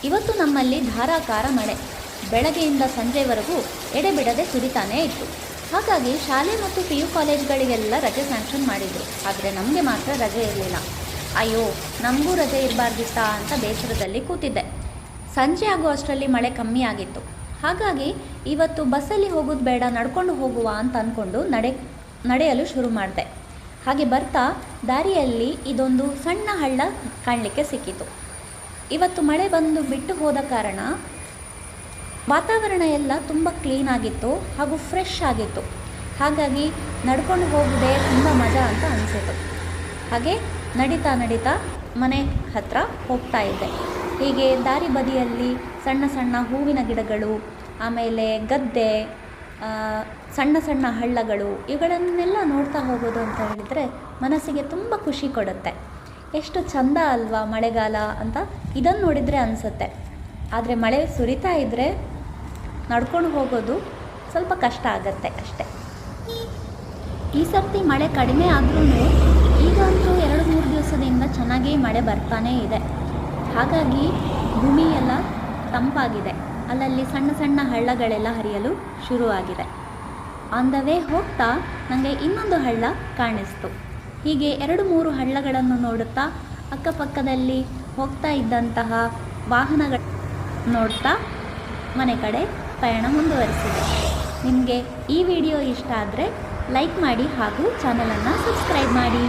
ಇವತ್ತು ನಮ್ಮಲ್ಲಿ ಧಾರಾಕಾರ ಮಳೆ ಬೆಳಗ್ಗೆಯಿಂದ ಸಂಜೆವರೆಗೂ ಎಡೆಬಿಡದೆ ಸುರಿತಾನೇ ಇತ್ತು. ಹಾಗಾಗಿ ಶಾಲೆ ಮತ್ತು PU ಕಾಲೇಜ್ಗಳಿಗೆಲ್ಲ ರಜೆ ಸ್ಯಾಂಕ್ಷನ್ ಮಾಡಿದರು. ಆದರೆ ನಮಗೆ ಮಾತ್ರ ರಜೆ ಇರಲಿಲ್ಲ. ಅಯ್ಯೋ, ನಮಗೂ ರಜೆ ಇರಬಾರ್ದಿತ್ತಾ ಅಂತ ಬೇಸರದಲ್ಲಿ ಕೂತಿದ್ದೆ. ಸಂಜೆ ಆಗುವಷ್ಟರಲ್ಲಿ ಮಳೆ ಕಮ್ಮಿ ಆಗಿತ್ತು. ಹಾಗಾಗಿ ಇವತ್ತು ಬಸ್ಸಲ್ಲಿ ಹೋಗೋದು ಬೇಡ, ನಡ್ಕೊಂಡು ಹೋಗುವ ಅಂತ ಅಂದ್ಕೊಂಡು ನಡೆಯಲು ಶುರು ಮಾಡಿದೆ. ಹಾಗೆ ಬರ್ತಾ ದಾರಿಯಲ್ಲಿ ಇದೊಂದು ಸಣ್ಣ ಹಳ್ಳ ಕಾಣಲಿಕ್ಕೆ ಸಿಕ್ಕಿತು. ಇವತ್ತು ಮಳೆ ಬಂದು ಬಿಟ್ಟು ಹೋದ ಕಾರಣ ವಾತಾವರಣ ಎಲ್ಲ ತುಂಬ ಕ್ಲೀನ್ ಆಗಿತ್ತು ಹಾಗೂ ಫ್ರೆಶ್ ಆಗಿತ್ತು. ಹಾಗಾಗಿ ನಡ್ಕೊಂಡು ಹೋಗೋದೇ ತುಂಬ ಮಜಾ ಅಂತ ಅನಿಸಿತು. ಹಾಗೆ ನಡೀತಾ ನಡೀತಾ ಮನೆ ಹತ್ರ ಹೋಗ್ತಾ ಇದ್ದೆ. ಹೀಗೆ ದಾರಿ ಬದಿಯಲ್ಲಿ ಸಣ್ಣ ಸಣ್ಣ ಹೂವಿನ ಗಿಡಗಳು, ಆಮೇಲೆ ಗದ್ದೆ, ಸಣ್ಣ ಸಣ್ಣ ಹಳ್ಳಗಳು, ಇವುಗಳನ್ನೆಲ್ಲ ನೋಡ್ತಾ ಹೋಗೋದು ಅಂತ ಹೇಳಿದರೆ ಮನಸ್ಸಿಗೆ ತುಂಬ ಖುಷಿ ಕೊಡುತ್ತೆ. ಎಷ್ಟು ಚಂದ ಅಲ್ವಾ ಮಳೆಗಾಲ ಅಂತ ಇದನ್ನು ನೋಡಿದರೆ ಅನಿಸುತ್ತೆ. ಆದರೆ ಮಳೆ ಸುರಿತಾ ಇದ್ದರೆ ನಡ್ಕೊಂಡು ಹೋಗೋದು ಸ್ವಲ್ಪ ಕಷ್ಟ ಆಗುತ್ತೆ ಅಷ್ಟೆ. ಈ ಸರ್ತಿ ಮಳೆ ಕಡಿಮೆ ಆದ್ರೂ ಈಗಂತೂ 2-3 ದಿವಸದಿಂದ ಚೆನ್ನಾಗಿ ಮಳೆ ಬರ್ತಾನೇ ಇದೆ. ಹಾಗಾಗಿ ಭೂಮಿ ಎಲ್ಲ ತಂಪಾಗಿದೆ. ಅಲ್ಲಲ್ಲಿ ಸಣ್ಣ ಸಣ್ಣ ಹಳ್ಳಗಳೆಲ್ಲ ಹರಿಯಲು ಶುರುವಾಗಿದೆ. ಆನ್ ದ ವೇ ಹೋಗ್ತಾ ನನಗೆ ಇನ್ನೊಂದು ಹಳ್ಳ ಕಾಣಿಸ್ತು. ಹೀಗೆ 2-3 ಹಳ್ಳಗಳನ್ನು ನೋಡುತ್ತಾ ಅಕ್ಕಪಕ್ಕದಲ್ಲಿ ಹೋಗ್ತಾ ಇದ್ದಂತಹ ವಾಹನಗಳು ನೋಡ್ತಾ ಮನೆ ಕಡೆ ಪಯಣ ಮುಂದುವರಿಸಿದೆ. ನಿಮಗೆ ಈ ವಿಡಿಯೋ ಇಷ್ಟ ಆದರೆ ಲೈಕ್ ಮಾಡಿ ಹಾಗೂ ಚಾನಲನ್ನು ಸಬ್ಸ್ಕ್ರೈಬ್ ಮಾಡಿ.